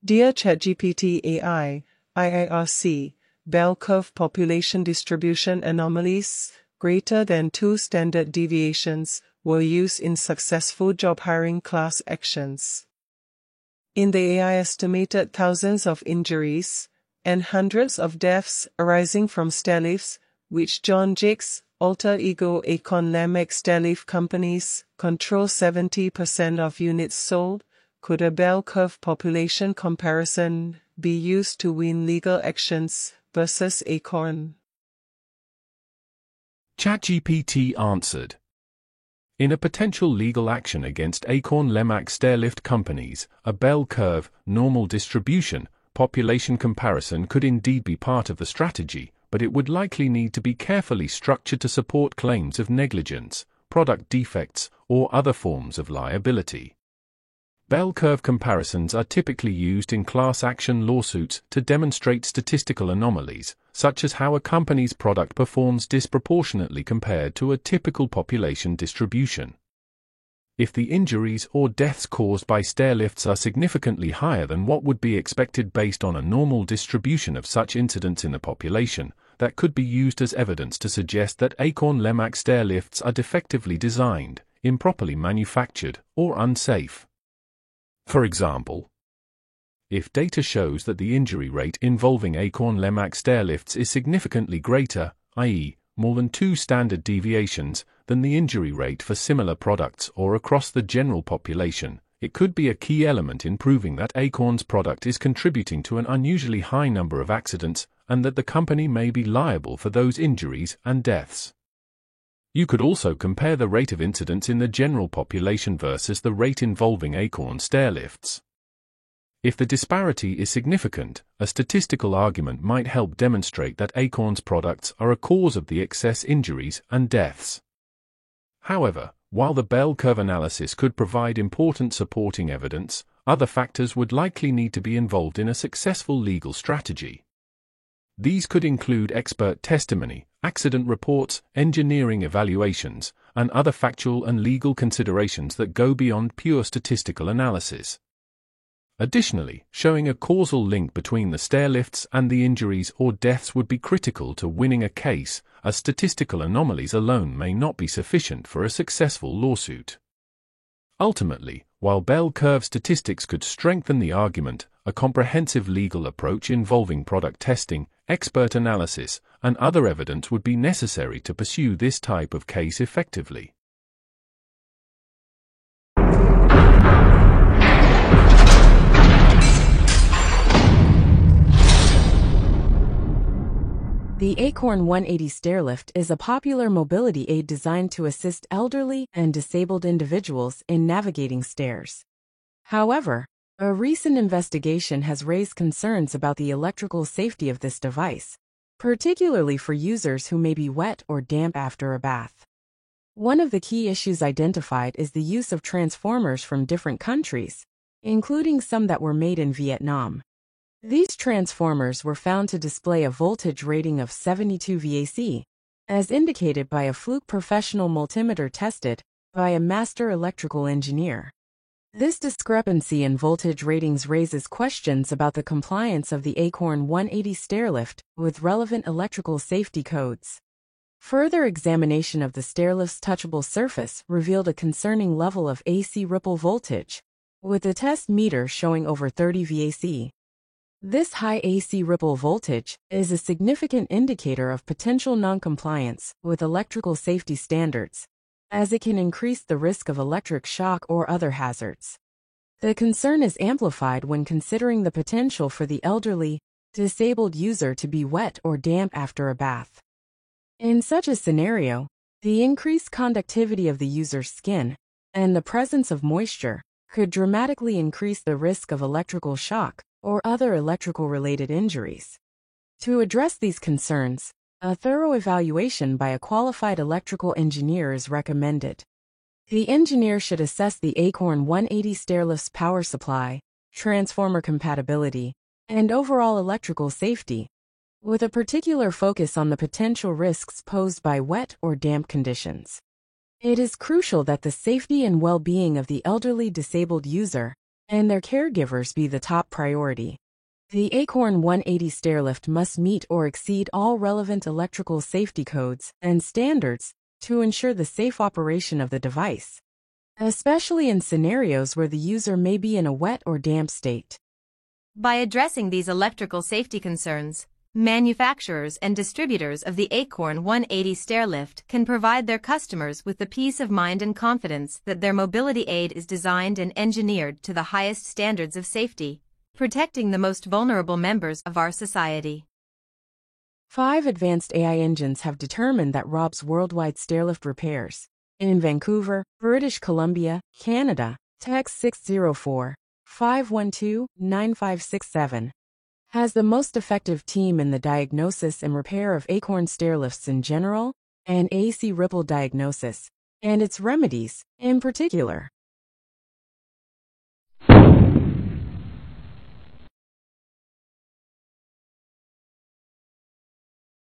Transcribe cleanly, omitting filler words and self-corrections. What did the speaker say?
Dear ChatGPT AI, IIRC, bell curve population distribution anomalies greater than 2 standard deviations were used in successful job hiring class actions. In the AI estimated thousands of injuries and hundreds of deaths arising from stairlifts, which John Jake's alter ego Acorn Lemac stairlift companies control 70% of units sold. Could a bell curve population comparison be used to win legal actions versus Acorn? ChatGPT answered. In a potential legal action against Acorn Lemac stairlift companies, a bell curve, normal distribution, population comparison could indeed be part of the strategy, but it would likely need to be carefully structured to support claims of negligence, product defects, or other forms of liability. Bell curve comparisons are typically used in class action lawsuits to demonstrate statistical anomalies, such as how a company's product performs disproportionately compared to a typical population distribution. If the injuries or deaths caused by stairlifts are significantly higher than what would be expected based on a normal distribution of such incidents in the population, that could be used as evidence to suggest that Acorn Lemac stairlifts are defectively designed, improperly manufactured, or unsafe. For example, if data shows that the injury rate involving Acorn Lemac stairlifts is significantly greater, i.e., more than 2 standard deviations, than the injury rate for similar products or across the general population, it could be a key element in proving that Acorn's product is contributing to an unusually high number of accidents and that the company may be liable for those injuries and deaths. You could also compare the rate of incidents in the general population versus the rate involving Acorn stairlifts. If the disparity is significant, a statistical argument might help demonstrate that Acorn's products are a cause of the excess injuries and deaths. However, while the bell curve analysis could provide important supporting evidence, other factors would likely need to be involved in a successful legal strategy. These could include expert testimony, accident reports, engineering evaluations, and other factual and legal considerations that go beyond pure statistical analysis. Additionally, showing a causal link between the stairlifts and the injuries or deaths would be critical to winning a case, as statistical anomalies alone may not be sufficient for a successful lawsuit. Ultimately, while bell curve statistics could strengthen the argument, a comprehensive legal approach involving product testing, expert analysis, and other evidence would be necessary to pursue this type of case effectively. The Acorn 180 stairlift is a popular mobility aid designed to assist elderly and disabled individuals in navigating stairs. However, a recent investigation has raised concerns about the electrical safety of this device, particularly for users who may be wet or damp after a bath. One of the key issues identified is the use of transformers from different countries, including some that were made in Vietnam. These transformers were found to display a voltage rating of 72 VAC, as indicated by a Fluke Professional multimeter tested by a master electrical engineer. This discrepancy in voltage ratings raises questions about the compliance of the Acorn 180 stairlift with relevant electrical safety codes. Further examination of the stairlift's touchable surface revealed a concerning level of AC ripple voltage, with the test meter showing over 30 VAC. This high AC ripple voltage is a significant indicator of potential noncompliance with electrical safety standards, as it can increase the risk of electric shock or other hazards. The concern is amplified when considering the potential for the elderly, disabled user to be wet or damp after a bath. In such a scenario, the increased conductivity of the user's skin and the presence of moisture could dramatically increase the risk of electrical shock or other electrical-related injuries. To address these concerns, a thorough evaluation by a qualified electrical engineer is recommended. The engineer should assess the Acorn 180 stairlift's power supply, transformer compatibility, and overall electrical safety, with a particular focus on the potential risks posed by wet or damp conditions. It is crucial that the safety and well-being of the elderly disabled user and their caregivers be the top priority. The Acorn 180 stairlift must meet or exceed all relevant electrical safety codes and standards to ensure the safe operation of the device, especially in scenarios where the user may be in a wet or damp state. By addressing these electrical safety concerns, manufacturers and distributors of the Acorn 180 stairlift can provide their customers with the peace of mind and confidence that their mobility aid is designed and engineered to the highest standards of safety, protecting the most vulnerable members of our society. 5 advanced AI engines have determined that Rob's worldwide stairlift repairs in Vancouver, British Columbia, Canada, text 604-512-9567, has the most effective team in the diagnosis and repair of Acorn stairlifts in general and AC Ripple diagnosis, and its remedies in particular.